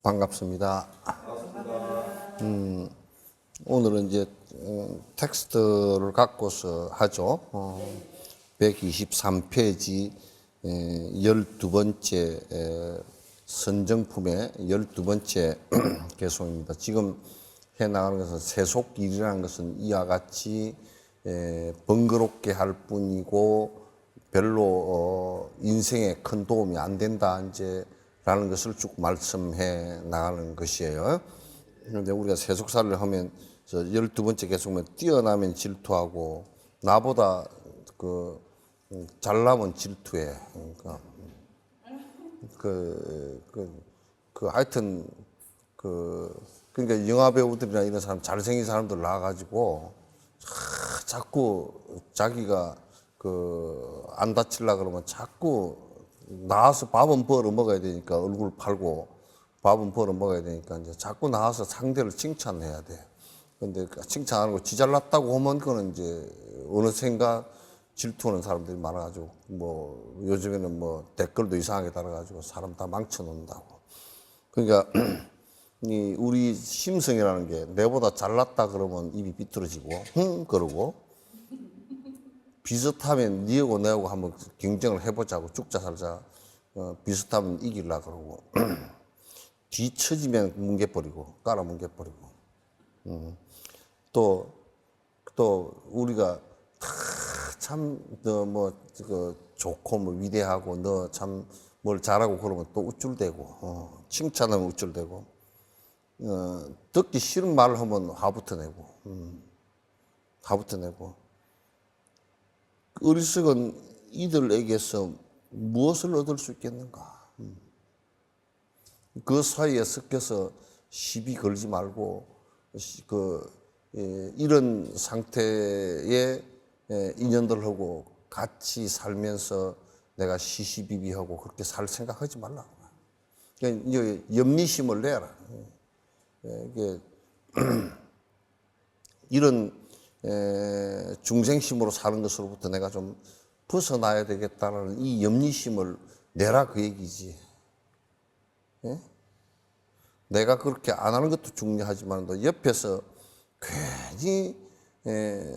반갑습니다. 오늘은 이제 텍스트를 갖고서 하죠. 123페이지 12번째 선정품의 12번째 개송입니다. 지금 해나가는 것은 세속일이라는 것은 이와 같이 번거롭게 할 뿐이고 별로 인생에 큰 도움이 안 된다 이제 라는 것을 쭉 말씀해 나가는 것이에요. 그런데 우리가 세속사를 하면 저 12번째 개송면 뛰어나면 질투하고 나보다 잘나면 질투해. 하여튼 그러니까 영화 배우들이나 이런 사람 잘생긴 사람들 나와가지고 자꾸 자기가 안 다치려 그러면 자꾸 나와서 밥은 벌어 먹어야 되니까 얼굴 팔고 밥은 벌어 먹어야 되니까 이제 자꾸 나와서 상대를 칭찬해야 돼. 근데 칭찬하는 거 지 잘났다고 하면 그거는 이제 어느샌가 질투하는 사람들이 많아가지고 뭐 요즘에는 뭐 댓글도 이상하게 달아가지고 사람 다 망쳐놓는다고. 그러니까 이 우리 심성이라는 게 내보다 잘났다 그러면 입이 비뚤어지고 그러고 비슷하면 니하고 내하고 한번 경쟁을 해보자고 죽자 살자 비슷하면 이기려고 그러고 뒤처지면 뭉개버리고 깔아 뭉개버리고 또 우리가 참 너 뭐 좋고 뭐 위대하고 너 참 뭘 잘하고 그러면 또 우쭐대고 칭찬하면 우쭐대고 듣기 싫은 말을 하면 화부터 내고 어리석은 이들에게서 무엇을 얻을 수 있겠는가? 그 사이에 섞여서 시비 걸지 말고 이런 상태의 인연들하고 같이 살면서 내가 시시비비하고 그렇게 살 생각하지 말라. 그러니까 이제 염리심을 내라. 이게 이런 중생심으로 사는 것으로부터 내가 좀 벗어나야 되겠다는 이 염리심을 내라 그 얘기지. 예? 내가 그렇게 안 하는 것도 중요하지만 또 옆에서 괜히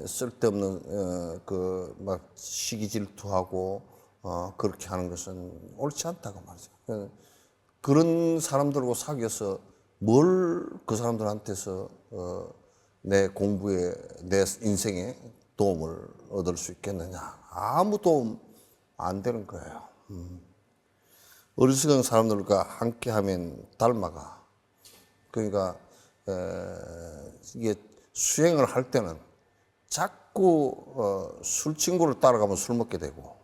쓸데없는 막 시기 질투하고 그렇게 하는 것은 옳지 않다고 말이죠. 그런 사람들하고 사귀어서 뭘 그 사람들한테서 내 공부에 내 인생에 도움을 얻을 수 있겠느냐? 아무 도움 안 되는 거예요. 어리석은 사람들과 함께하면 닮아가. 그러니까 이게 수행을 할 때는 자꾸 술 친구를 따라가면 술 먹게 되고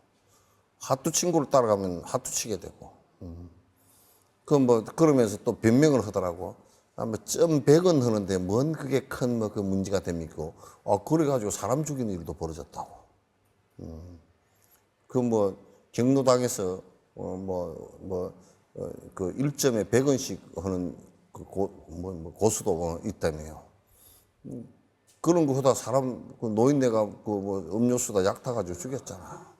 하투 친구를 따라가면 하투 치게 되고 그러면서 또 변명을 하더라고. 점 100원 하는데 뭔 그게 큰 그 문제가 됩니까? 그래가지고 사람 죽이는 일도 벌어졌다고. 경로당에서 그 1점에 100원씩 하는 고수도 있다며요. 그런 거 하다 사람 노인네가 음료수다 약 타가지고 죽였잖아.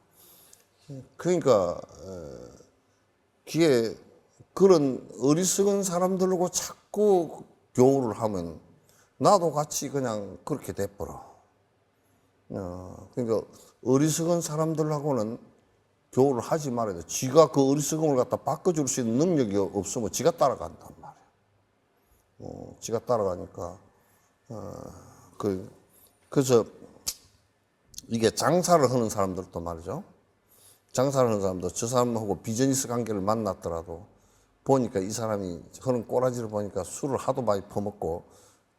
그러니까 그게 그런 어리석은 사람들하고 자꾸 교우를 하면 나도 같이 그냥 그렇게 돼버려. 그러니까 어리석은 사람들하고는 교우를 하지 말아야 돼. 지가 그 어리석음을 갖다 바꿔줄 수 있는 능력이 없으면 지가 따라간단 말이야. 지가 따라가니까 그래서 이게 장사를 하는 사람들도 말이죠. 장사를 하는 사람도 저 사람하고 비즈니스 관계를 만났더라도 보니까 이 사람이 하는 꼬라지를 보니까 술을 하도 많이 퍼먹고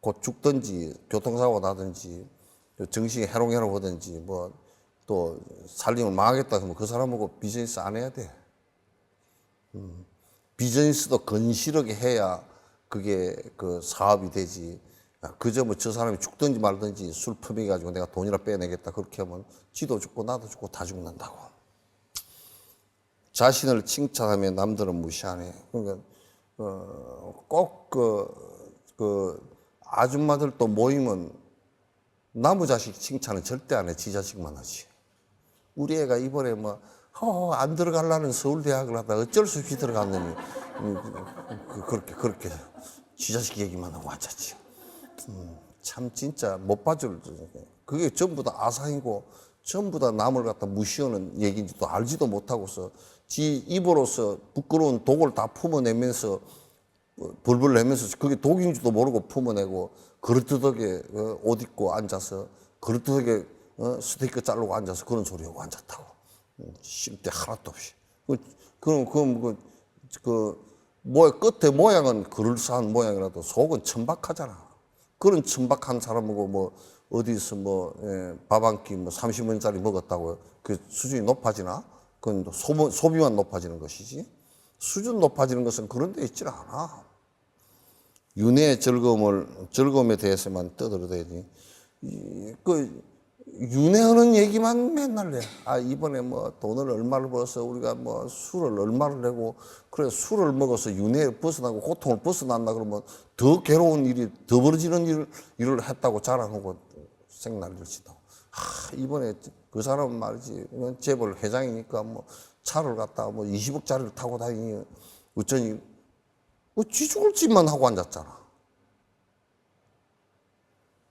곧 죽든지 교통사고 나든지 정신이 해롱해롱 하든지 또 살림을 망하겠다 하면 그 사람하고 비즈니스 안 해야 돼. 비즈니스도 건실하게 해야 그게 그 사업이 되지. 그저 저 사람이 죽든지 말든지 술 퍼먹여가지고 내가 돈이라 빼내겠다 그렇게 하면 지도 죽고 나도 죽고 다 죽는다고. 자신을 칭찬하면 남들은 무시하네. 그러니까 꼭 아줌마들 또 모이면 나무 자식 칭찬은 절대 안 해. 지 자식만 하지. 우리 애가 이번에 안 들어가려는 서울대학을 하다 어쩔 수 없이 들어갔느니 그렇게 지자식 얘기만 하고 앉았지. 참 진짜 못 봐줄, 그게 전부 다 아상이고 전부 다 남을 갖다 무시하는 얘기인지도 알지도 못하고서 지 입으로서 부끄러운 독을 다 품어내면서 불불 내면서 그게 독인지도 모르고 품어내고 그릇뜨덕에 옷 입고 앉아서 그릇뜨덕에 스테이크 자르고 앉아서 그런 소리하고 앉았다고. 쉴 때 하나도 없이. 끝에 모양은 그럴싸한 모양이라도 속은 천박하잖아. 그런 천박한 사람하고 뭐 어디서 밥 한 끼 30원짜리 먹었다고 그 수준이 높아지나? 그건 소비만 높아지는 것이지. 수준 높아지는 것은 그런 데 있질 않아. 윤회의 즐거움에 대해서만 떠들어대지. 윤회하는 얘기만 맨날 해. 이번에 돈을 얼마를 벌어서 우리가 술을 얼마를 내고, 그래, 술을 먹어서 윤회를 벗어나고 고통을 벗어난다 그러면 더 괴로운 일이, 더 벌어지는 일을 했다고 자랑하고 생날릴 지도. 이번에 그 사람은 말이지, 재벌 회장이니까 차를 갖다가 20억짜리를 타고 다니니, 어쩌니, 쥐 죽을 짓만 하고 앉았잖아.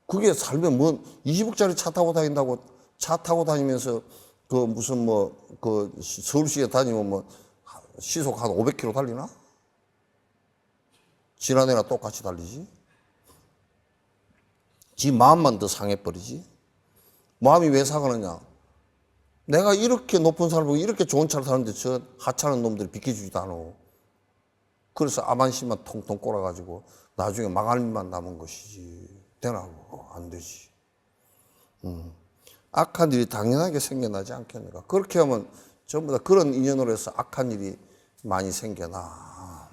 그게 살면 20억짜리 차 타고 다닌다고, 차 타고 다니면서 서울시에 다니면 시속 한 500km 달리나? 지난해나 똑같이 달리지? 지 마음만 더 상해버리지? 마음이 왜 상하느냐? 내가 이렇게 높은 사람을 보고 이렇게 좋은 차를 타는데 저 하찮은 놈들이 비켜주지도 않아. 그래서 아만심만 통통 꼬라가지고 나중에 망할 일만 남은 것이지. 되나? 안 되지. 악한 일이 당연하게 생겨나지 않겠는가? 그렇게 하면 전부 다 그런 인연으로 해서 악한 일이 많이 생겨나.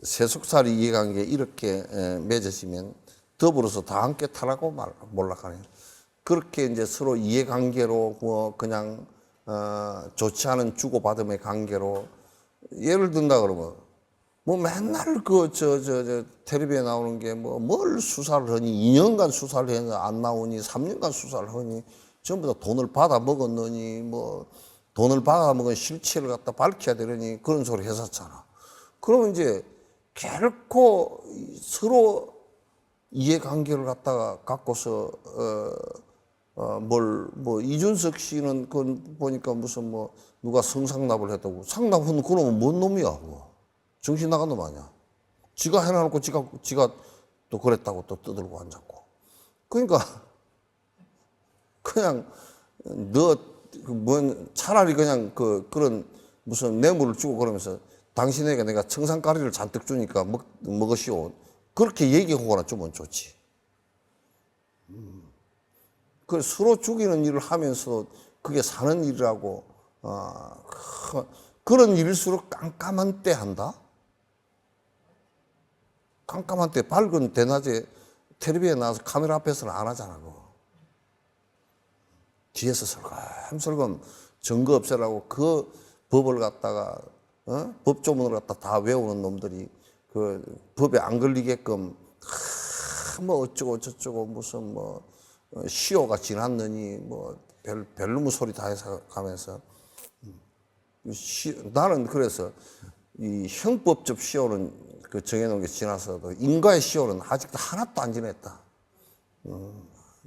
세속살이 이해관계 이렇게 맺어지면 더불어서 다 함께 타라고 몰락하네. 그렇게 이제 서로 이해관계로 그냥 좋지 않은 주고받음의 관계로 예를 든다 그러면 맨날 텔레비에 나오는 게 뭘 수사를 하니 2년간 수사를 했는데 안 나오니 3년간 수사를 하니 전부 다 돈을 받아 먹었느니 돈을 받아 먹은 실체를 갖다 밝혀야 되느니 그런 소리 했었잖아. 그러면 이제 결코 서로 이해관계를 갖고서 이준석 씨는 그건 보니까 무슨 누가 성상납을 했다고. 상납은 그러면 뭔 놈이야, 정신 나간 놈 아니야. 지가 해놔놓고 지가 또 그랬다고 또 떠들고 앉았고. 그러니까, 그냥, 차라리 그냥 그런 무슨 뇌물을 주고 그러면서 당신에게 내가 청산가리를 잔뜩 주니까 먹으시오. 그렇게 얘기하거나 주면 좋지. 그 서로 죽이는 일을 하면서 그게 사는 일이라고, 그런 일일수록 깜깜한 때 한다? 깜깜한 때 밝은 대낮에 텔레비에 나와서 카메라 앞에서는 안 하잖아, 그거. 뒤에서 설검설검 증거 없애라고 그 법을 갖다가, 법조문을 갖다 다 외우는 놈들이 그 법에 안 걸리게끔, 어쩌고 저쩌고 무슨 시효가 지났느니 별놈의 소리 다 해서 가면서 나는 그래서 이 형법적 시효는 정해놓은 게 지나서도 인가의 시효는 아직도 하나도 안 지냈다.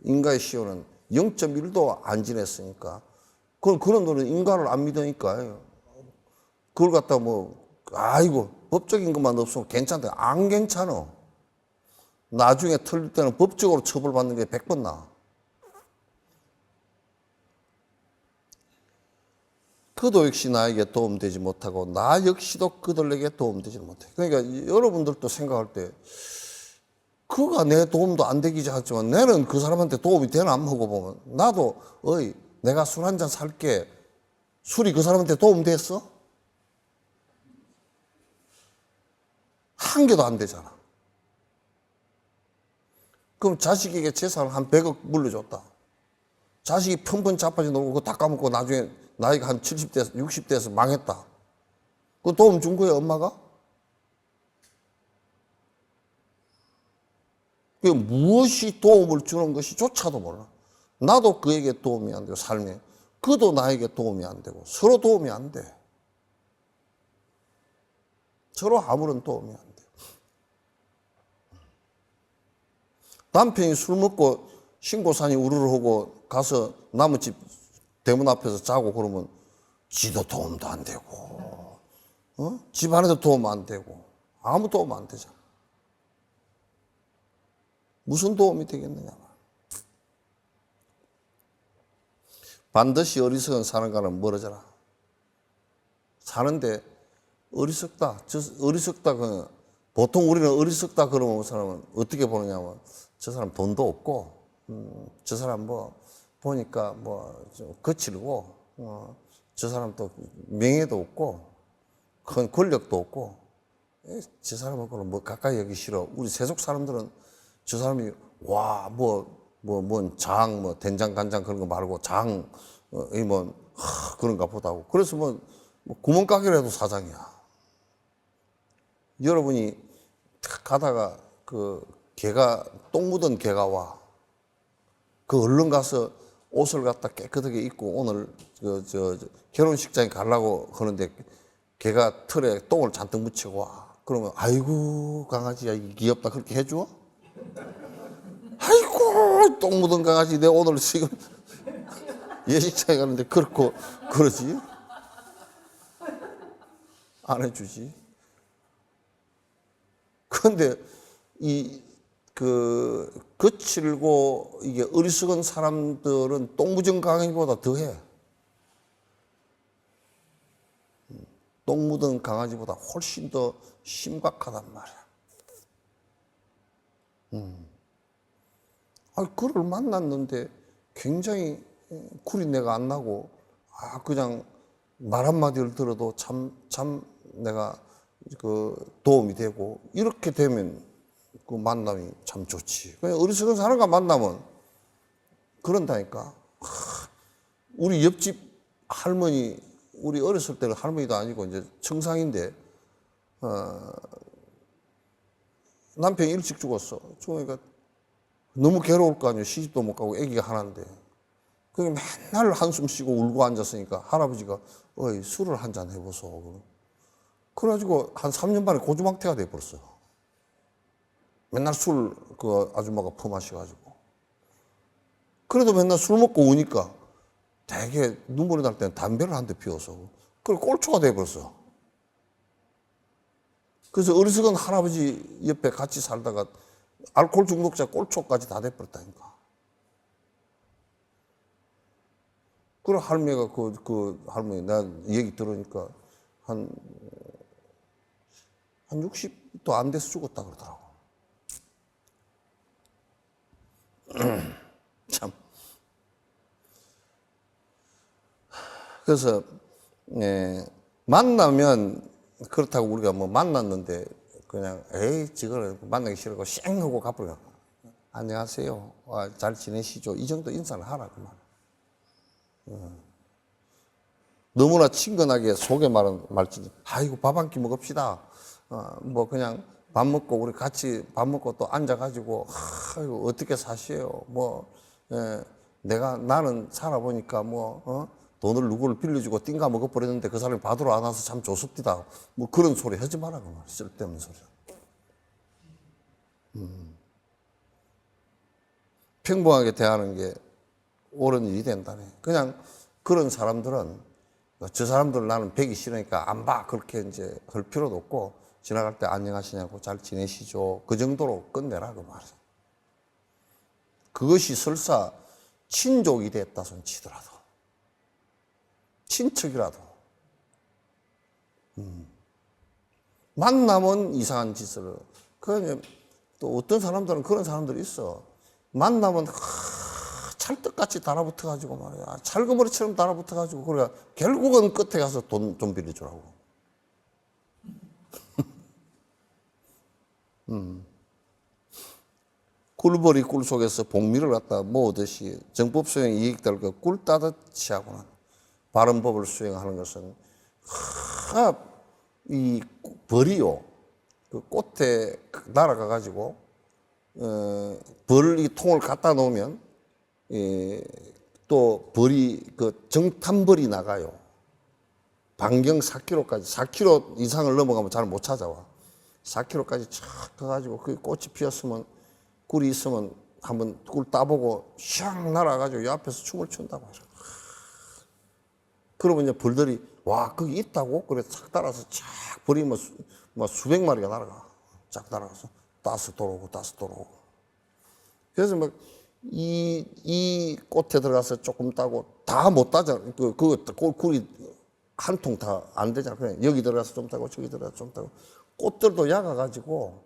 인가의 시효는 0.1도 안 지냈으니까 그런 놈은 인가를 안 믿으니까 그걸 갖다 아이고 법적인 것만 없으면 괜찮다. 안 괜찮아. 나중에 틀릴 때는 법적으로 처벌받는 게 100번 나아. 그도 역시 나에게 도움되지 못하고 나 역시도 그들에게 도움되지 못해. 그러니까 여러분들도 생각할 때 그가 내 도움도 안 되기 하지만 나는 그 사람한테 도움이 되나 안 먹어보면 나도 내가 술 한잔 살게. 술이 그 사람한테 도움 됐어? 한 개도 안 되잖아. 그럼 자식에게 재산을 한 100억 물려줬다. 자식이 평범 자빠져 놀고 그거 다 까먹고 나중에 나이가 한 70대에서 60대에서 망했다. 그거 도움 준 거야, 엄마가? 그 무엇이 도움을 주는 것이 조차도 몰라. 나도 그에게 도움이 안 되고 삶에 그도 나에게 도움이 안 되고 서로 도움이 안 돼. 서로 아무런 도움이 안 돼. 남편이 술 먹고 신고산이 우르르하고 가서 나무집 대문 앞에서 자고 그러면 지도 도움도 안 되고 집 안에도 도움 안 되고 아무 도움 안 되잖아. 무슨 도움이 되겠느냐. 반드시 어리석은 사람과는 멀어져라. 사는데 어리석다. 어리석다. 보통 우리는 어리석다 그러면 사람은 어떻게 보느냐면 저 사람 돈도 없고, 저 사람 뭐 보니까 뭐 좀 거칠고, 저 사람 또 명예도 없고, 큰 권력도 없고, 저 사람하고는 뭐 가까이 여기 싫어. 우리 세속 사람들은 저 사람이 와 뭔 장, 뭐 된장 간장 그런 거 말고 장, 그런가 보다고. 그래서 뭐 구멍가게라도 사장이야. 여러분이 가다가 그 개가 똥 묻은 개가 와. 그 얼른 가서 옷을 갖다 깨끗하게 입고 오늘 결혼식장에 가려고 하는데 개가 틀에 똥을 잔뜩 묻히고 와. 그러면 아이고 강아지야 귀엽다 그렇게 해줘? 아이고 똥 묻은 강아지 내 오늘 지금 예식장에 가는데 그렇고 그러지? 안 해주지. 그런데 거칠고 이게 어리석은 사람들은 똥 묻은 강아지보다 더해. 똥 묻은 강아지보다 훨씬 더 심각하단 말이야. 그를 만났는데 굉장히 구린내가 안 나고, 그냥 말 한마디를 들어도 참 내가 도움이 되고, 이렇게 되면 그 만남이 참 좋지. 그냥 어리석은 사람과 만나면 그런다니까. 우리 옆집 할머니, 우리 어렸을 때는 할머니도 아니고 이제 청상인데, 남편이 일찍 죽었어. 죽으니까 너무 괴로울 거 아니에요. 시집도 못 가고 아기가 하나인데. 그게 맨날 한숨 쉬고 울고 앉았으니까 할아버지가 어이 술을 한 잔 해보소. 그래가지고 한 3년 만에 고주망태가 돼버렸어. 맨날 술 그 아줌마가 퍼마셔가지고. 그래도 맨날 술 먹고 우니까 되게 눈물이 날 때는 담배를 한 대 피워서 그래 꼴초가 돼버렸어. 그래서 어리석은 할아버지 옆에 같이 살다가 알코올 중독자 꼴초까지 다 돼버렸다니까. 그래 할머니가 그 할머니 나 얘기 들으니까 한 60도 안 돼서 죽었다 그러더라고. 참. 그래서 만나면 그렇다고 우리가 뭐 만났는데 그냥 에이 지금 만나기 싫고 쌩 하고 가버려. 안녕하세요. 잘 지내시죠? 이 정도 인사를 하라 그 말. 너무나 친근하게 속에 말지. 아이고 밥 한 끼 먹읍시다. 뭐 그냥 밥 먹고 우리 같이 밥 먹고 또 앉아가지고 아이고 어떻게 사시요? 뭐 나는 살아보니까 돈을 누구를 빌려주고 띵가 먹어버렸는데 그 사람이 받으러 안 와서 참 좋습니다. 뭐 그런 소리 하지 마라 그 말. 쓸데없는 소리. 평범하게 대하는 게 옳은 일이 된다네. 그냥 그런 사람들은 저 사람들 나는 뵈기 싫으니까 안 봐. 그렇게 이제 할 필요도 없고 지나갈 때 안녕하시냐고 잘 지내시죠. 그 정도로 끝내라 그 말이야. 그것이 설사 친족이 됐다 손 치더라도 친척이라도 만나면 이상한 짓을 그러면 또 어떤 사람들은 그런 사람들이 있어. 만나면 찰떡같이 달아붙어가지고 말이야. 찰거머리처럼 달아붙어가지고 그러니까 결국은 끝에 가서 돈 좀 빌려주라고. 꿀벌이 꿀 속에서 복미를 갖다 모으듯이 정법 수행 이익될 그 꿀 따듯이 하고는 바른 법을 수행하는 것은 이 벌이요 그 꽃에 날아가 가지고 벌 이 통을 갖다 놓으면 또 벌이 그 정탄벌이 나가요. 반경 4km까지 4km 이상을 넘어가면 잘 못 찾아와. 4km까지 쫙 가가지고 그 꽃이 피었으면 꿀이 있으면 한번 꿀 따보고 샥 날아가지고 이 앞에서 춤을 춘다고 하죠. 그러면 이제 벌들이 와 거기 있다고 그래 싹 따라서 쫙 벌이 뭐 수백 마리가 날아가. 쫙 날아가서 따스 돌아오고 따스 돌아오고. 그래서 막 이 꽃에 들어가서 조금 따고 다 못 따잖아. 꿀이 한 통 다 안 되잖아. 그냥 여기 들어가서 좀 따고 저기 들어가서 좀 따고. 꽃들도 약아가지고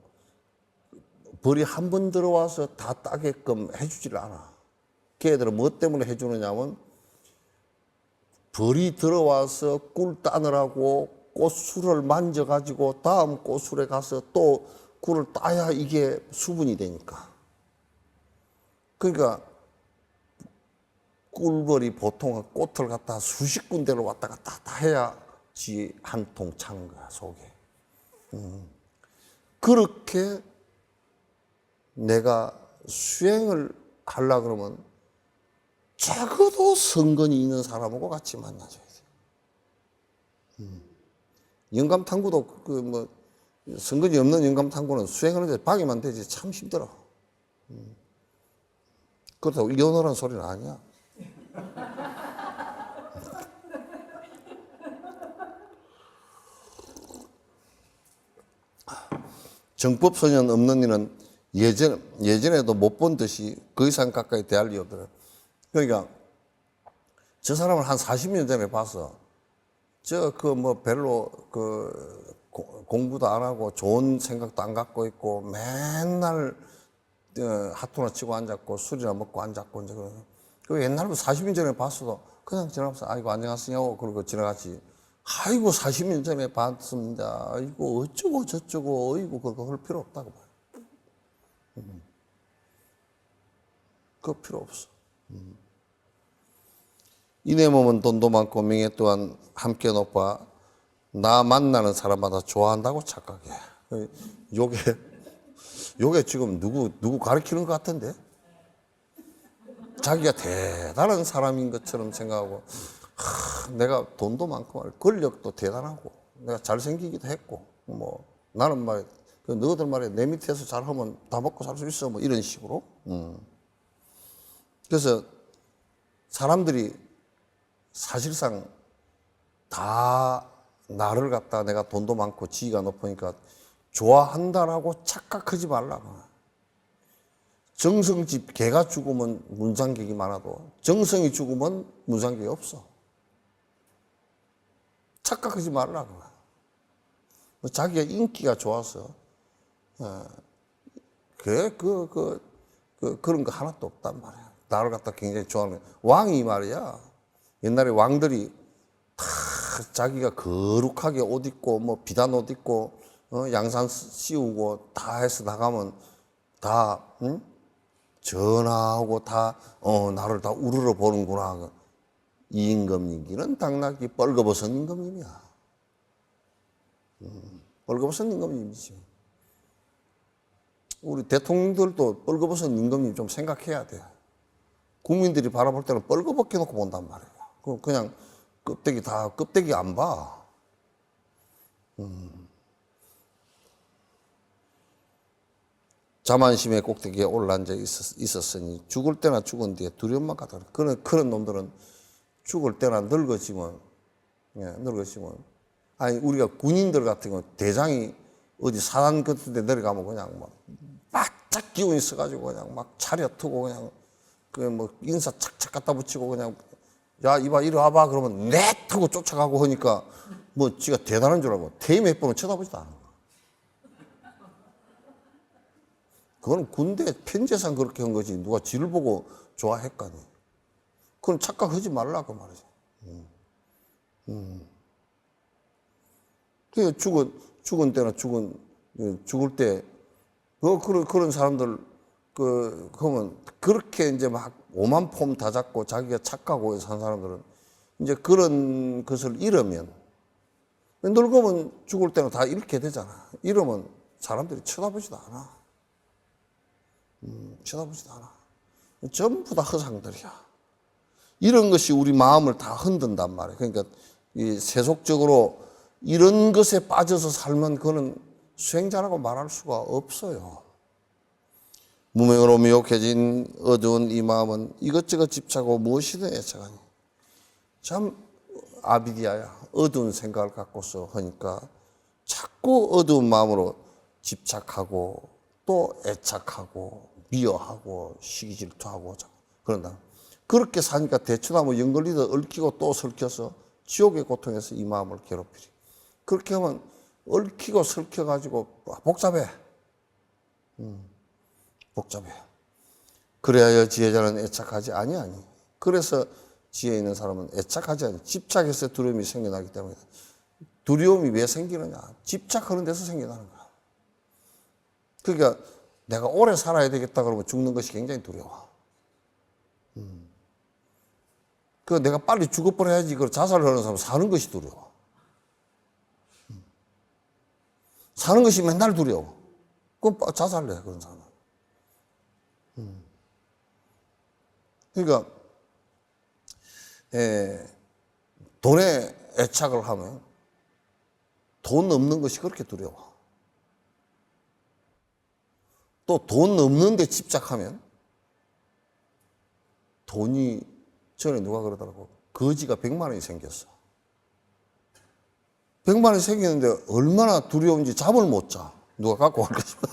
벌이 한 번 들어와서 다 따게끔 해주질 않아. 걔들은 뭐 때문에 해주느냐면 벌이 들어와서 꿀 따느라고 꽃술을 만져가지고 다음 꽃술에 가서 또 꿀을 따야 이게 수분이 되니까. 그러니까 꿀벌이 보통 꽃을 갖다 수십 군데로 왔다 갔다 다 해야지 한 통 차는 거야, 속에. 그렇게 내가 수행을 하려고 그러면 적어도 성건이 있는 사람하고 같이 만나줘야 돼. 영감탐구도 성건이 없는 영감탐구는 수행하는데 방해만 되지 참 힘들어. 그렇다고 이혼하라는 소리는 아니야. 정법소년 없는 이는 예전에도 못 본 듯이 그 이상 가까이 대할 리 없더라. 그러니까 저 사람을 한 40년 전에 봐서 별로 공부도 안 하고 좋은 생각도 안 갖고 있고 맨날 하투나 치고 앉았고 술이나 먹고 앉았고 이제 그 옛날부터 40년 전에 봤어도 그냥 지나가면서 아이고 안녕하세요 그러고 지나갔지. 아이고 40년 전에 봤습니다. 아이고 어쩌고 저쩌고 아이고 그거 할 필요 없다고 봐요. 그거 필요 없어. 이내 몸은 돈도 많고 명예 또한 함께 높아 나 만나는 사람마다 좋아한다고 착각해. 요게 지금 누구 가르치는 것 같은데? 자기가 대단한 사람인 것처럼 생각하고 내가 돈도 많고 권력도 대단하고 내가 잘생기기도 했고 뭐 나는 말 너희들 말에 내 밑에서 잘하면 다 먹고 살 수 있어 뭐 이런 식으로. 그래서 사람들이 사실상 다 나를 갖다 내가 돈도 많고 지위가 높으니까 좋아한다라고 착각하지 말라고. 정성집 개가 죽으면 문상객이 많아도 정성이 죽으면 문상객이 없어. 착각하지 말라고. 자기가 인기가 좋아서 그런 거 하나도 없단 말이야. 나를 갖다 굉장히 좋아하는 거야. 왕이 말이야. 옛날에 왕들이 다 자기가 거룩하게 옷 입고 뭐 비단 옷 입고 양산 씌우고 다 해서 나가면 다 전하고 다 나를 다 우러러 보는구나. 이 임금님기는 당나귀 뻘거벗은 임금님이야. 뻘거벗은 임금님이지. 우리 대통령들도 뻘거벗은 임금님 좀 생각해야 돼. 국민들이 바라볼 때는 뻘거벗겨 놓고 본단 말이야. 그냥 껍데기 안 봐. 자만심의 꼭대기에 올라앉아 있었으니 죽을 때나 죽은 뒤에 두려움만 가다. 그런 놈들은 죽을 때나 늙어지면 아니 우리가 군인들 같은 거 대장이 어디 산안 같은 데 내려가면 그냥 막 바짝 기운이 있어가지고 그냥 막 차려트고 그냥 인사 착착 갖다 붙이고 그냥 야 이봐 이리 와봐 그러면 넷 하고 쫓아가고 하니까 뭐 지가 대단한 줄 알고 태희 몇 번은 쳐다보지도 않아. 그건 군대 편제상 그렇게 한 거지 누가 지를 보고 좋아했까니. 그건 착각하지 말라고 말이지. 그 죽은 때나 죽을 때 그런 사람들 그러면 그렇게 이제 막 오만 폼 다 잡고 자기가 착각하고 산 사람들은 이제 그런 것을 잃으면 늙으면 죽을 때는 다 잃게 되잖아. 잃으면 사람들이 쳐다보지도 않아. 쳐다보지도 않아. 전부 다 허상들이야. 이런 것이 우리 마음을 다 흔든단 말이에요. 그러니까 이 세속적으로 이런 것에 빠져서 살면 그거는 수행자라고 말할 수가 없어요. 무명으로 미혹해진 어두운 이 마음은 이것저것 집착하고 무엇이든 애착하니. 참 아비디아야. 어두운 생각을 갖고서 하니까 자꾸 어두운 마음으로 집착하고 또 애착하고 미워하고 시기 질투하고 그런다. 그렇게 사니까 대추나무 연걸리듯 얽히고 또 설켜서 지옥의 고통에서 이 마음을 괴롭히리. 그렇게 하면 얽히고 설켜가지고 복잡해. 복잡해. 그래야 지혜자는 애착하지 아니하니. 그래서 지혜 있는 사람은 애착하지 아니. 집착해서 두려움이 생겨나기 때문에. 두려움이 왜 생기느냐? 집착하는 데서 생겨나는 거야. 그러니까 내가 오래 살아야 되겠다 그러면 죽는 것이 굉장히 두려워. 그 내가 빨리 죽어버려야지 그걸 자살을 하는 사람은 사는 것이 두려워. 사는 것이 맨날 두려워. 그럼 자살을 해, 그런 사람은. 그러니까 돈에 애착을 하면 돈 없는 것이 그렇게 두려워. 또 돈 없는 데 집착하면 돈이 전에 누가 그러더라고. 거지가 100만 원이 생겼어. 100만 원이 생기는데 얼마나 두려운지 잠을 못 자. 누가 갖고 갈까 싶어.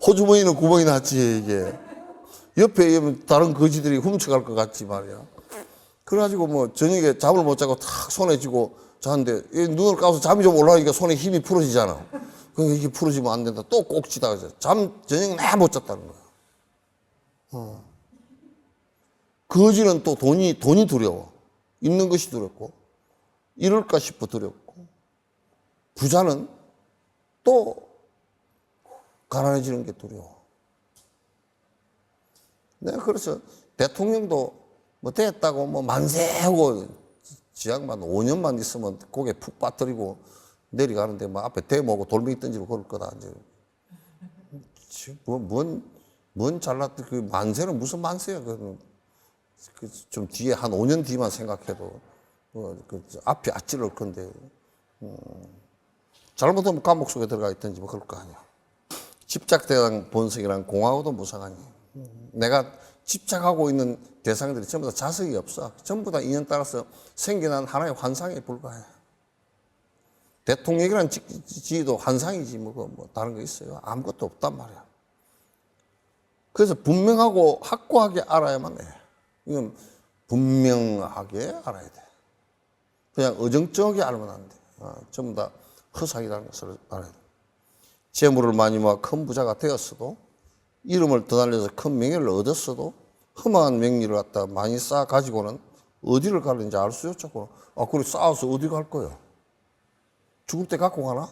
호주머니는 구멍이 났지, 이게. 옆에 다른 거지들이 훔쳐갈 것 같지 말이야. 그래가지고 뭐 저녁에 잠을 못 자고 탁 손에 쥐고 자는데 눈을 감아서 잠이 좀 올라가니까 손에 힘이 풀어지잖아. 그러니까 이게 풀어지면 안 된다. 또 꼭 쥐다가 저녁 내 못 잤다는 거야. 거지는 또 돈이 두려워. 있는 것이 두렵고, 이럴까 싶어 두렵고, 부자는 또 가난해지는 게 두려워. 내가 그래서 대통령도 뭐 됐다고 뭐 만세하고 지양반 5년만 있으면 고개 푹 빠뜨리고 내려가는데 뭐 앞에 대모고 돌멩이 던지고 그럴 거다. 이제 뭔 잘났다. 그 만세는 무슨 만세야. 좀 뒤에 한 5년 뒤만 생각해도 그 앞이 아찔할 건데 잘못하면 감옥 속에 들어가 있든지 뭐 그럴 거 아니야. 집착대상 본성이랑 공하고도 무상하니. 내가 집착하고 있는 대상들이 전부 다 자석이 없어. 전부 다 인연 따라서 생겨난 하나의 환상에 불과해. 대통령이라는 지위도 환상이지 뭐 다른 거 있어요? 아무것도 없단 말이야. 그래서 분명하고 확고하게 알아야만 해. 이건 분명하게 알아야 돼. 그냥 어정쩡하게 알면 안 돼. 전부 다 허상이라는 것을 알아야 돼. 재물을 많이 모아 큰 부자가 되었어도, 이름을 더날려서 큰 명예를 얻었어도 험한 명리를 갖다 많이 쌓아 가지고는 어디를 가는지 알 수 없고, 그래 쌓아서 어디 갈 거야? 죽을 때 갖고 가나?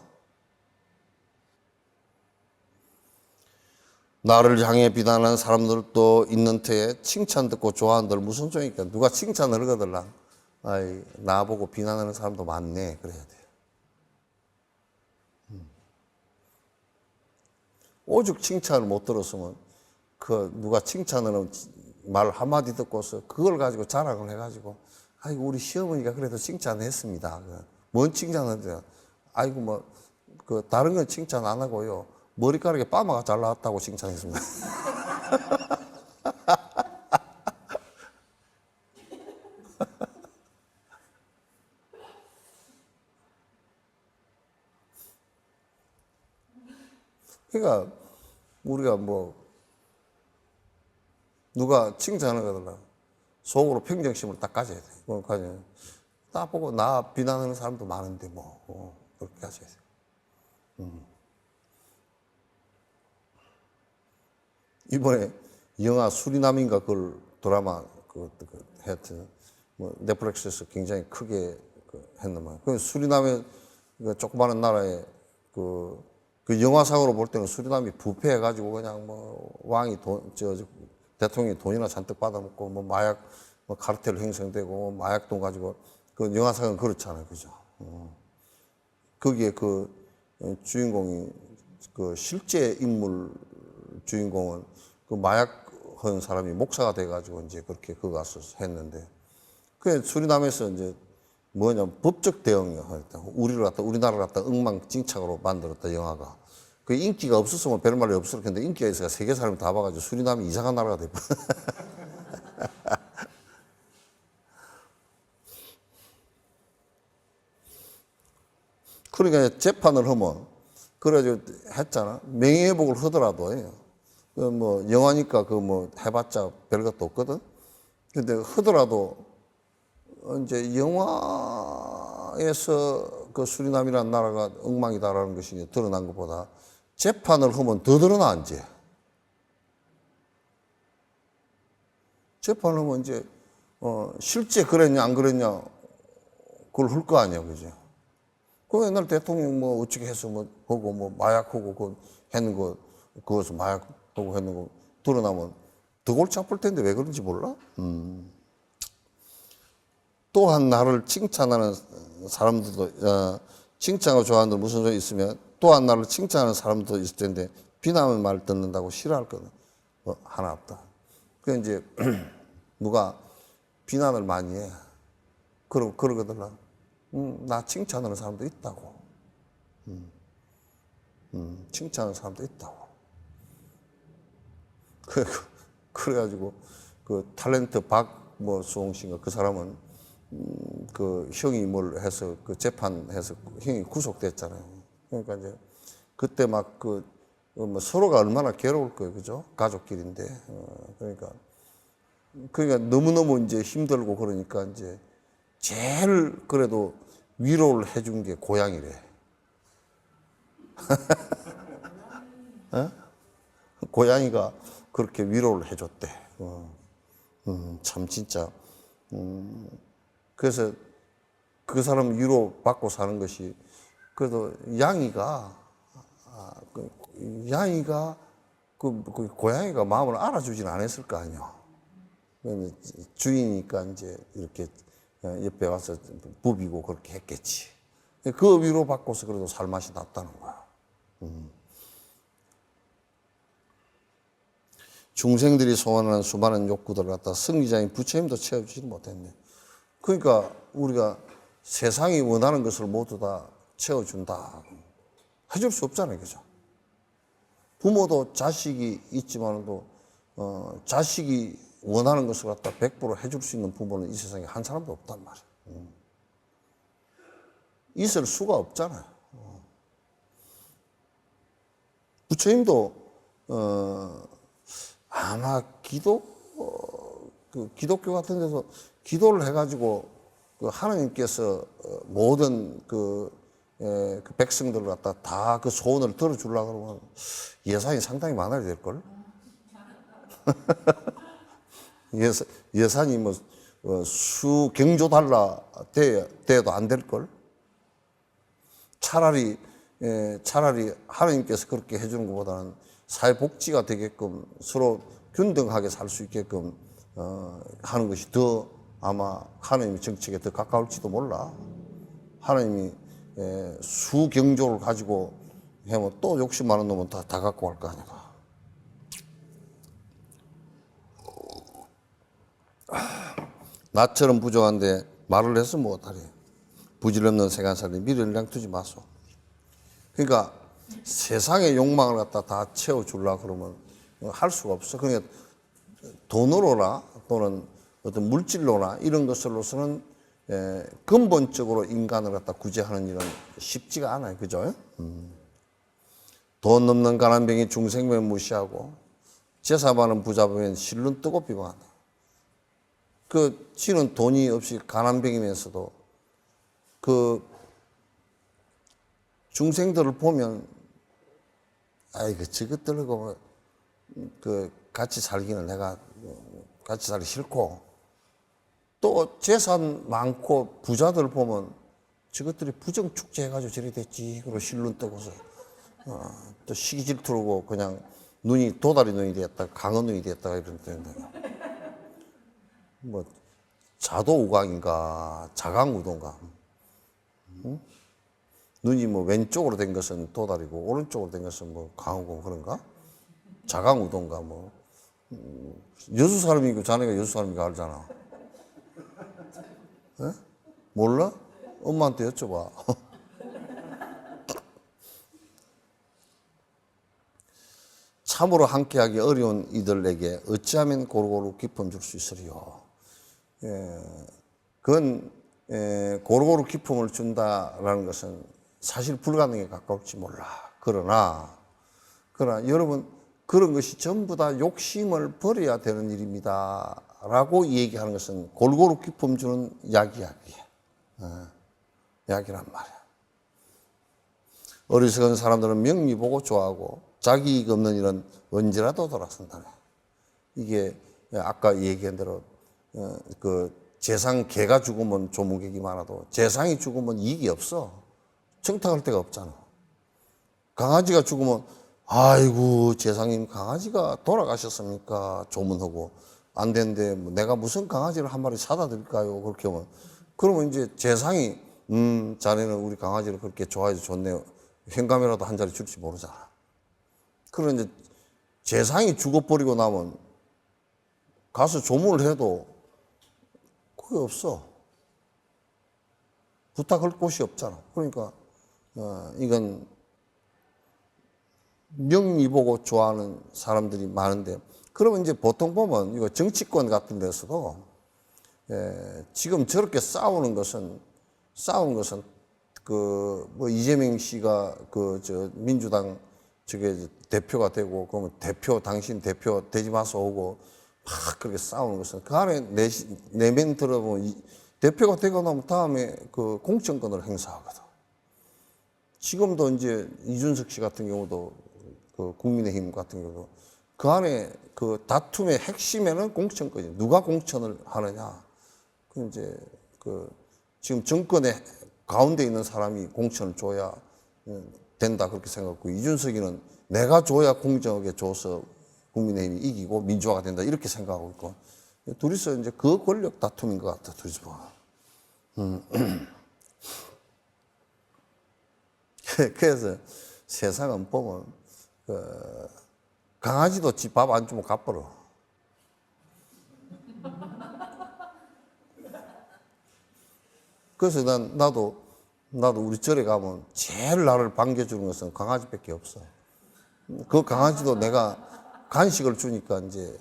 나를 향해 비난하는 사람들도 있는 터에 칭찬 듣고 좋아한들 무슨 소용이니까. 누가 칭찬을 하거들랑 나보고 비난하는 사람도 많네 그래야 돼. 오죽 칭찬을 못 들었으면 누가 칭찬하는 말 한마디 듣고서 그걸 가지고 자랑을 해가지고 우리 시어머니가 그래도 칭찬했습니다. 뭔 칭찬을 해요? 다른 건 칭찬 안 하고요. 머리카락에 빠마가 잘 나왔다고 칭찬했습니다. 그러니까 우리가 누가 칭찬을 하더라. 속으로 평정심을 딱 가져야 돼. 그러니까 딱 보고 나 비난하는 사람도 많은데 그렇게 하셔야 돼. 이번에 영화 수리남인가 드라마 하여튼 넷플릭스에서 굉장히 크게 했는데 수리남의 조그마한 나라에 그 영화상으로 볼 때는 수리남이 부패해가지고 그냥 왕이 대통령이 돈이나 잔뜩 받아먹고 마약 카르텔 형성되고 마약 돈 가지고 영화상은 그렇잖아요, 그죠? 거기에 주인공이 그 실제 인물 주인공은 그 마약 한 사람이 목사가 돼가지고 이제 그렇게 그거 가서 했는데, 그 수리남에서 이제 뭐냐 법적 대응이요. 우리나라를 갖다 엉망진창으로 만들었다 영화가. 그 인기가 없었으면 별 말이 없을 텐데 인기가 있어서 세계 사람이 다 봐가지고 수리남이 이상한 나라가 돼버려. 그러니까 재판을 하면 그래가지고 했잖아. 명예회복을 하더라도 그 뭐 영화니까 그 뭐 해봤자 별것도 없거든. 근데 하더라도 이제 영화에서 그 수리남이라는 나라가 엉망이다라는 것이 이제 드러난 것보다 재판을 하면 더 드러나 이제. 재판을 하면 이제 실제 그랬냐 안 그랬냐 그걸 할 거 아니야, 그죠? 그 옛날 대통령 뭐 어떻게 해서 뭐 하고 뭐 마약하고 그 했는 거 그것을 마약하고 했는 거 드러나면 더 골치 아플 텐데 왜 그런지 몰라? 또한 나를 칭찬하는 사람들도 칭찬을 좋아하는 무슨 소리 있으면 또한 나를 칭찬하는 사람도 있을 텐데 비난의 말 듣는다고 싫어할 거는 하나 없다. 그 이제 누가 비난을 많이 해. 그러거든. 나 칭찬하는 사람도 있다고. 칭찬하는 사람도 있다고. 그래가지고 그 탤런트 박수홍 씨인가 그 사람은 그 형이 뭘 해서 그 재판해서 형이 구속됐잖아요. 그러니까 이제 그때 막 그 뭐 서로가 얼마나 괴로울 거예요, 그죠? 가족끼리인데. 그러니까 너무너무 이제 힘들고 그러니까 이제 제일 그래도 위로를 해준 게 고양이래. 고양이가 그렇게 위로를 해줬대. 참 진짜. 그래서 그 사람 위로 받고 사는 것이 그래도 양이가 그 고양이가 마음을 알아주진 않았을 거 아니야. 주인이니까 이제 이렇게 옆에 와서 부비고 그렇게 했겠지. 그 위로 받고서 그래도 살맛이 났다는 거야. 중생들이 소원하는 수많은 욕구들을 갖다 승리자인 부처님도 채워주지 못했네. 그러니까 우리가 세상이 원하는 것을 모두 다 채워준다. 해줄 수 없잖아요, 그죠? 부모도 자식이 있지만도 자식이 원하는 것을 갖다 100% 해줄 수 있는 부모는 이 세상에 한 사람도 없단 말이에요. 있을 수가 없잖아요. 부처님도 아마 기독교 같은 데서 기도를 해가지고 그 하나님께서 모든 그 백성들을 갖다 다 그 소원을 들어주려고 그러면 예산이 상당히 많아야 될걸? 예산이 뭐 수경조 달러 돼도 안 될걸? 차라리 하나님께서 그렇게 해주는 것보다는 사회복지가 되게끔 서로 균등하게 살 수 있게끔 하는 것이 더 아마 하나님의 정책에 더 가까울지도 몰라. 하나님이 수경조를 가지고 하면 또 욕심 많은 놈은 다 갖고 갈 거 아니야. 나처럼 부족한데 말을 해서 못하래. 부질없는 세간살이 미련량 두지 마소. 그러니까 세상의 욕망을 갖다 다 채워주려고 그러면 할 수가 없어. 그러니까 돈으로나 또는 어떤 물질로나 이런 것으로서는 근본적으로 인간을 갖다 구제하는 일은 쉽지가 않아요. 그죠? 돈 넘는 가난뱅이 중생면 무시하고 제사 많은 부자 보면 실눈 뜨고 비방한다. 그 지는 돈이 없이 가난뱅이면서도 그 중생들을 보면 아이고 저것들하고 그 같이 살기는 내가 같이 살기 싫고 또 재산 많고 부자들 보면 저것들이 부정축제 해가지고 저리 됐지 그리고 실눈 뜨고서 또 시기 질투르고 그냥 눈이 도다리 눈이 됐다 강어 눈이 됐다 이런데 뭐 자도우강인가 자강우도인가 응? 눈이 뭐 왼쪽으로 된 것은 도다리고 오른쪽으로 된 것은 뭐 강호고 그런가? 자강우도인가 뭐. 여수 사람이고 자네가 여수 사람이니까 알잖아. 에? 몰라? 엄마한테 여쭤봐. 참으로 함께하기 어려운 이들에게 어찌하면 고루고루 기쁨 줄 수 있으리요. 그건 고루고루 기쁨을 준다라는 것은 사실 불가능에 가까울지 몰라. 그러나 여러분 그런 것이 전부 다 욕심을 버려야 되는 일입니다. 라고 얘기하는 것은 골고루 기쁨 주는 약이야. 약이란 말이야. 어리석은 사람들은 명리 보고 좋아하고 자기 이익 없는 일은 언제라도 돌아선다네. 이게 아까 얘기한 대로 그 재상 개가 죽으면 조문객이 많아도 재상이 죽으면 이익이 없어. 청탁할 데가 없잖아. 강아지가 죽으면 아이고 재상님 강아지가 돌아가셨습니까? 조문하고 안 되는데 뭐 내가 무슨 강아지를 한 마리 사다 드릴까요? 그렇게 하면 그러면 이제 재상이 자네는 우리 강아지를 그렇게 좋아해서 좋네요. 현금이라도 한 자리 줄지 모르잖아. 그런 이제 재상이 죽어버리고 나면 가서 조문을 해도 그게 없어. 부탁할 곳이 없잖아. 그러니까 이건 명리 보고 좋아하는 사람들이 많은데 그러면 이제 보통 보면 이거 정치권 같은 데서도 지금 저렇게 싸우는 것은 그 뭐 이재명 씨가 그 저 민주당 저게 대표가 되고 그러면 당신 대표 되지 마서 오고 막 그렇게 싸우는 것은 그 안에 내면 들어보면 대표가 되고 나면 다음에 그 공천권을 행사하거든. 지금도 이제 이준석 씨 같은 경우도 그 국민의힘 같은 경우도 그 안에 그 다툼의 핵심에는 공천권이 누가 공천을 하느냐. 그 이제 그 지금 정권의 가운데 있는 사람이 공천을 줘야 된다 그렇게 생각하고 이준석이는 내가 줘야 공정하게 줘서 국민의힘이 이기고 민주화가 된다 이렇게 생각하고 있고 둘이서 이제 그 권력 다툼인 것 같아 둘이서. 그래서 세상은 보면 강아지도 지 밥 안 주면 갚으러. 그래서 나도 우리 절에 가면 제일 나를 반겨주는 것은 강아지밖에 없어. 그 강아지도 내가 간식을 주니까 이제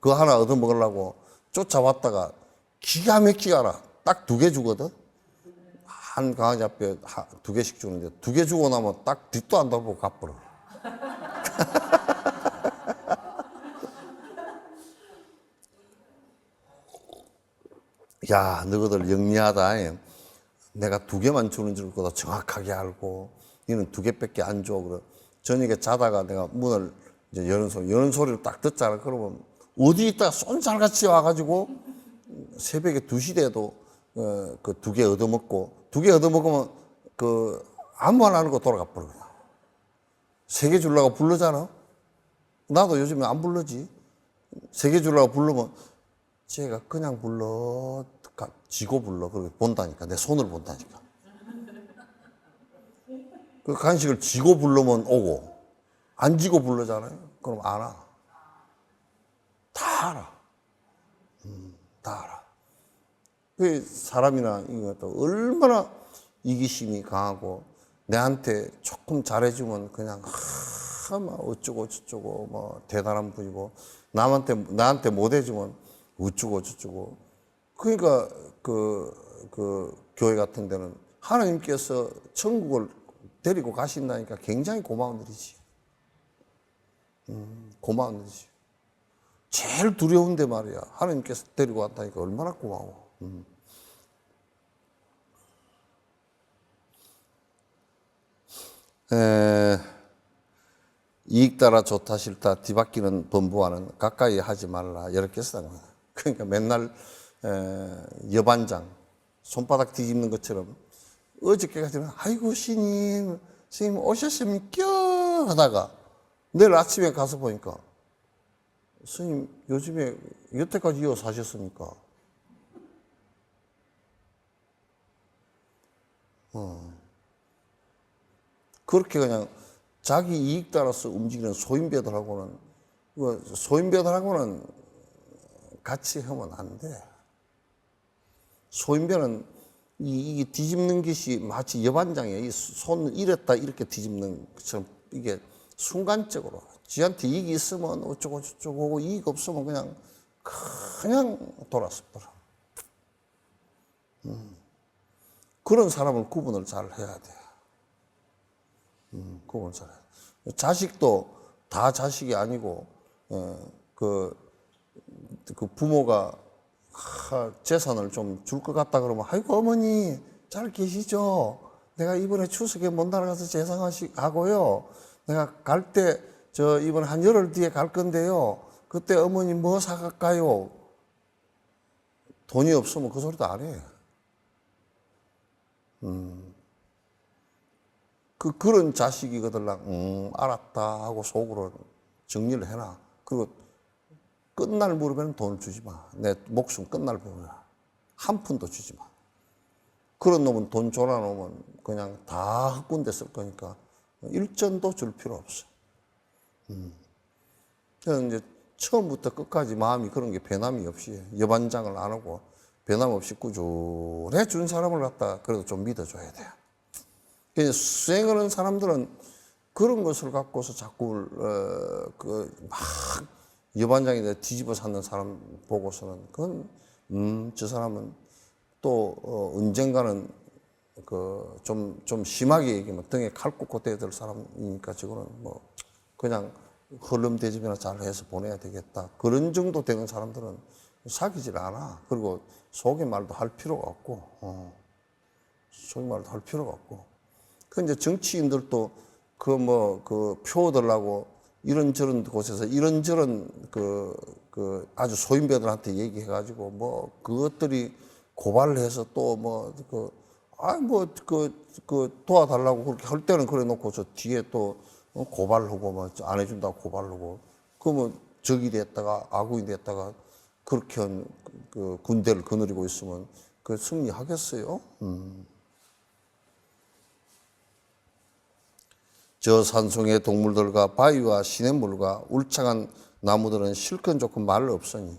그거 하나 얻어먹으려고 쫓아왔다가 기가 막히게 알아. 딱 2개 주거든. 한 강아지 앞에 2개씩 주는데 2개 주고 나면 딱 뒷도 안 돌보고 갚으러. 야, 너희들 영리하다. 내가 2개만 주는 줄 보다 정확하게 알고, 너는 2개밖에 안 줘. 그래. 저녁에 자다가 내가 문을 이제 여는 소리를 딱 듣잖아. 그러면 어디 있다가 쏜살같이 와가지고 새벽에 2시 돼도 그 2개 얻어먹고, 2개 얻어먹으면 그 아무 말 안 하고 돌아가 버려. 3개 주려고 부르잖아. 나도 요즘에 안 부르지. 3개 주려고 부르면 제가 그냥 불러. 지고 불러. 그렇게 본다니까. 내 손을 본다니까. 그 간식을 지고 부르면 오고, 안 지고 부르잖아요. 그럼 안 와. 다 알아. 다 알아. 그 사람이나 이것도 얼마나 이기심이 강하고, 내한테 조금 잘해주면 그냥, 막 어쩌고 저쩌고, 뭐, 대단한 분이고, 나한테 못해주면 어쩌고 저쩌고. 그러니까 그 교회 같은 데는 하나님께서 천국을 데리고 가신다니까 굉장히 고마운 일이지. 고마운 일이지. 제일 두려운데 말이야. 하나님께서 데리고 왔다니까 얼마나 고마워. 이익 따라 좋다 싫다 뒤바뀌는 범부와는 가까이 하지 말라. 이렇게 쓰는 거야. 그러니까 맨날 여반장 손바닥 뒤집는 것처럼 어저께까지는 아이고 스님 오셨습니까 하다가 내일 아침에 가서 보니까 스님 요즘에 여태까지 이어 사셨습니까? 그렇게 그냥 자기 이익 따라서 움직이는 소인배들하고는 소인배들하고는 같이 하면 안 돼. 소인배는 이게 뒤집는 것이 마치 여반장이에요. 이 손 이랬다 이렇게 뒤집는 것처럼 이게 순간적으로 지한테 이익이 있으면 어쩌고 저쩌고 하고 이익 없으면 그냥 돌아서더라. 그런 사람을 구분을 잘 해야 돼. 구분을 잘 해야 돼. 자식도 다 자식이 아니고 그 부모가 재산을 좀 줄 것 같다 그러면 아이고 어머니 잘 계시죠? 내가 이번에 추석에 먼 나라 가서 제상하고요. 내가 갈 때 저 이번에 한 열흘 뒤에 갈 건데요. 그때 어머니 뭐 사갈까요? 돈이 없으면 그 소리도 안 해. 그런 자식이거들랑 알았다 하고 속으로 정리를 해놔. 그리고 끝날 무렵에는 돈을 주지 마. 내 목숨 끝날 무렵에 한 푼도 주지 마. 그런 놈은 돈 줘라 놓으면 그냥 다 헛군데 쓸 거니까 일전도 줄 필요 없어. 그래서 이제 처음부터 끝까지 마음이 그런 게 변함이 없이 여반장을 안 하고 변함 없이 꾸준해 준 사람을 갖다 그래도 좀 믿어줘야 돼요. 그래서 수행하는 사람들은 그런 것을 갖고서 자꾸 막 여반장이 돼 뒤집어 쌓는 사람 보고서는 그건 저 사람은 또 언젠가는 좀 심하게 얘기하면 등에 칼 꽂고 대들 사람이니까 저거는 뭐 그냥 흘름대집이나 잘 해서 보내야 되겠다. 그런 정도 되는 사람들은 사귀질 않아. 그리고 속의 말도 할 필요가 없고, 속의 말도 할 필요가 없고. 그 이제 정치인들도 표 얻으려고 이런저런 곳에서 이런저런 아주 소인배들한테 얘기해가지고 뭐 그것들이 고발을 해서 또 도와달라고 그렇게 할 때는 그래 놓고 저 뒤에 또 고발하고 뭐 안 해준다고 고발하고 그러면 적이 됐다가 아군이 됐다가 그렇게 군대를 거느리고 있으면 그 승리하겠어요? 저 산속의 동물들과 바위와 시냇물과 울창한 나무들은 실컷 좋고 말 없으니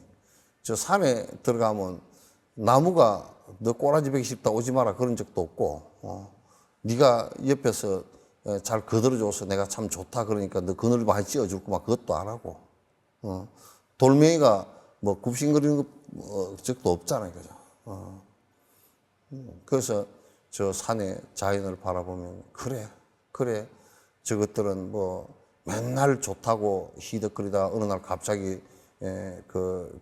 저 산에 들어가면 나무가 너 꼬라지 베기 싫다 오지 마라 그런 적도 없고 네가 옆에서 잘 거들어줘서 내가 참 좋다 그러니까 너 그늘 많이 찧어줄 거만 그것도 안 하고 돌멩이가 뭐 굽신거리는 적도 없잖아요. 그죠? 그래서 저 산의 자연을 바라보면 그래 저것들은 뭐 맨날 좋다고 희덕거리다 어느 날 갑자기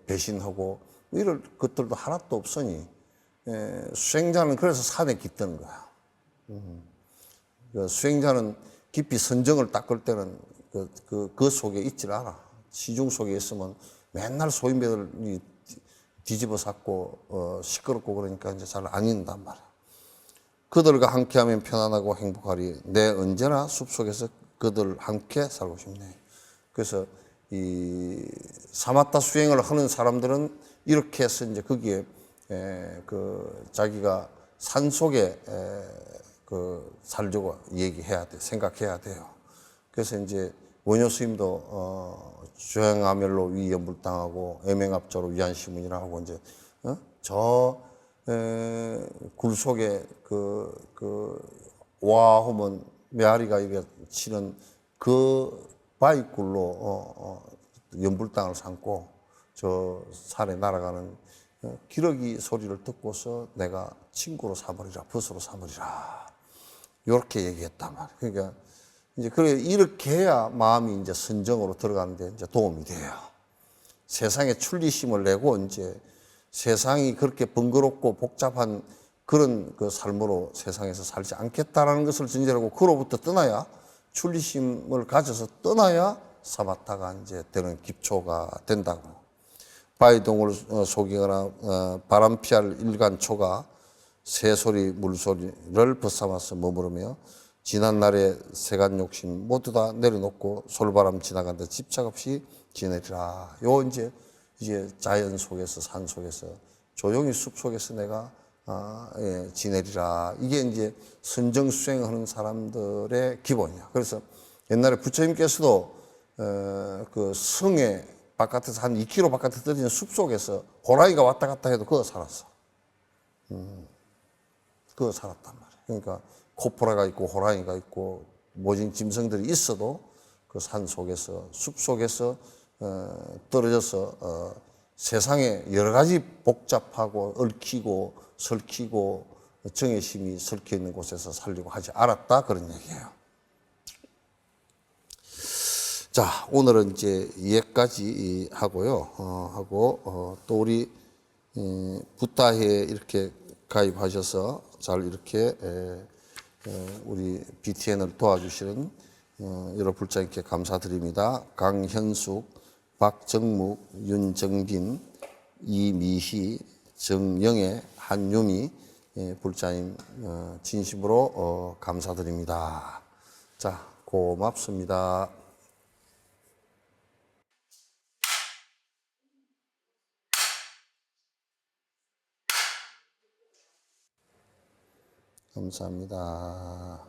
배신하고 이럴 것들도 하나도 없으니 수행자는 그래서 산에 깃드는 거야. 수행자는 깊이 선정을 닦을 때는 그 속에 있질 않아. 시중 속에 있으면 맨날 소인배들이 뒤집어 쌓고 시끄럽고 그러니까 이제 잘 안 있는단 말이야. 그들과 함께하면 편안하고 행복하리. 내 언제나 숲속에서 그들 함께 살고 싶네. 그래서 이 사마타 수행을 하는 사람들은 이렇게 해서 이제 거기에 자기가 산 속에 살려고 얘기해야 돼, 생각해야 돼요. 그래서 이제 원효 스님도 조양아멜로 위연불당하고 애맹압자로 위안시문이라 하고 이제 굴 속에 와하면 메아리가 이게 치는 그 바위굴로 연불당을 삼고 저 산에 날아가는 기러기 소리를 듣고서 내가 친구로 삼으리라, 벗으로 삼으리라. 이렇게 얘기했단 말이에요. 그러니까 이제 이렇게 해야 마음이 이제 선정으로 들어가는데 이제 도움이 돼요. 세상에 출리심을 내고 이제 세상이 그렇게 번거롭고 복잡한 그런 그 삶으로 세상에서 살지 않겠다라는 것을 전제하고 그로부터 떠나야 출리심을 가져서 떠나야 사마타가 이제 되는 기초가 된다고. 바위동을 속이거나 바람 피할 일간초가 새소리 물소리를 벗삼아서 머무르며 지난날의 세간 욕심 모두 다 내려놓고 솔바람 지나간다 집착 없이 지내리라. 요 이제 자연 속에서 산 속에서 조용히 숲 속에서 내가 예, 지내리라. 이게 이제 선정 수행하는 사람들의 기본이야. 그래서 옛날에 부처님께서도 그 성에 바깥에서 한 2km 바깥에 떨어진 숲속에서 호랑이가 왔다 갔다 해도 그거 살았어. 그거 살았단 말이야. 그러니까 코프라가 있고 호랑이가 있고 모진 짐승들이 있어도 그 산 속에서 숲 속에서 떨어져서 세상에 여러 가지 복잡하고 얽히고 설키고 정의심이 설켜 있는 곳에서 살려고 하지 않았다 그런 얘기예요. 자, 오늘은 이제 여기까지 하고요. 또 우리 부타에 이렇게 가입하셔서 잘 이렇게 우리 BTN을 도와주시는 여러 불자님께 감사드립니다. 강현숙, 박정묵, 윤정빈, 이미희, 정영애, 한유미 불자님 진심으로 감사드립니다. 자, 고맙습니다. 감사합니다.